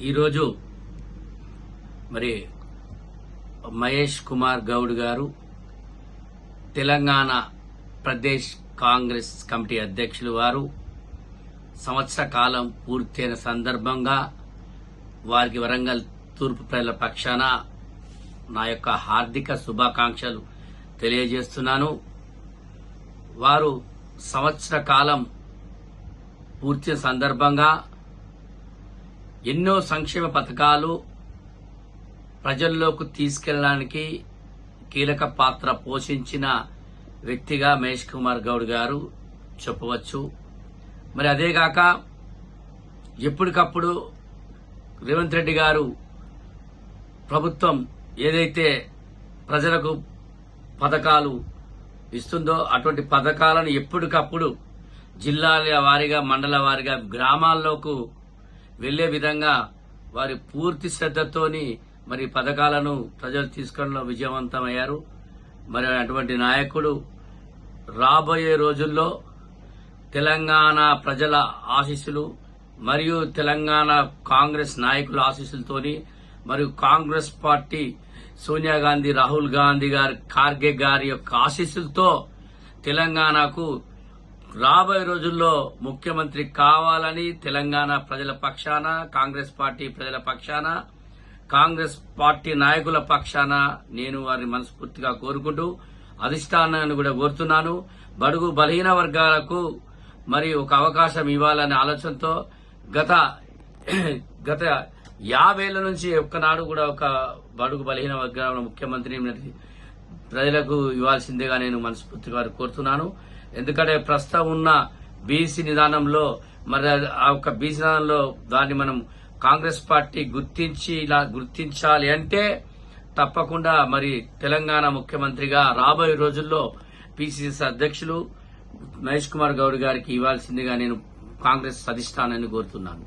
ఈరోజు మరి మహేష్ కుమార్ గౌడ్ గారు తెలంగాణ ప్రదేశ్ కాంగ్రెస్ కమిటీ అధ్యక్షులు వారు సంవత్సర కాలం పూర్తయిన సందర్భంగా వారికి వరంగల్ తూర్పు ప్రజల పక్షాన నా యొక్క హార్దిక శుభాకాంక్షలు తెలియజేస్తున్నాను. వారు సంవత్సర కాలం పూర్తయిన సందర్భంగా ఎన్నో సంక్షేమ పథకాలు ప్రజల్లోకి తీసుకెళ్లడానికి కీలక పాత్ర పోషించిన వ్యక్తిగా మహేష్ కుమార్ గౌడ్ గారు చెప్పవచ్చు. మరి అదేగాక ఎప్పటికప్పుడు రేవంత్ రెడ్డి గారు ప్రభుత్వం ఏదైతే ప్రజలకు పథకాలు ఇస్తుందో అటువంటి పథకాలను ఎప్పటికప్పుడు జిల్లాల వారీగా మండల వారీగా గ్రామాల్లోకి వెళ్లే విధంగా వారి పూర్తి శ్రద్ధతోని మరి పథకాలను ప్రజలు తీసుకోవడంలో విజయవంతమయ్యారు. మరి అటువంటి నాయకుడు రాబోయే రోజుల్లో తెలంగాణ ప్రజల ఆశీస్సులు మరియు తెలంగాణ కాంగ్రెస్ నాయకుల ఆశీస్సులతోని మరియు కాంగ్రెస్ పార్టీ సోనియా గాంధీ, రాహుల్ గాంధీ గారి, ఖార్గే గారి యొక్క ఆశీస్సులతో తెలంగాణకు రాబోయే రోజుల్లో ముఖ్యమంత్రి కావాలని తెలంగాణ ప్రజల పక్షాన, కాంగ్రెస్ పార్టీ ప్రజల పక్షాన, కాంగ్రెస్ పార్టీ నాయకుల పక్షాన నేను వారిని మనస్ఫూర్తిగా కోరుకుంటూ అధిష్టానాన్ని కూడా కోరుతున్నాను. బడుగు బలహీన వర్గాలకు మరి ఒక అవకాశం ఇవ్వాలనే ఆలోచనతో గత 50 ఏళ్ల నుంచి ఒక్కనాడు కూడా ఒక బడుగు బలహీన వర్గాల ముఖ్యమంత్రిని ప్రజలకు ఇవ్వాల్సిందిగా నేను మనస్ఫూర్తిగా కోరుతున్నాను. ఎందుకంటే ప్రస్తుతం ఉన్న బీసీ నిదానంలో మరి ఆ యొక్క బీసీ నిదానంలో దాన్ని మనం కాంగ్రెస్ పార్టీ గుర్తించాలి అంటే తప్పకుండా మరి తెలంగాణ ముఖ్యమంత్రిగా రాబోయే రోజుల్లో పిసిసి అధ్యక్షులు మహేష్ కుమార్ గౌడ్ గారికి ఇవ్వాల్సిందిగా నేను కాంగ్రెస్ అధిష్టానాన్ని కోరుతున్నాను.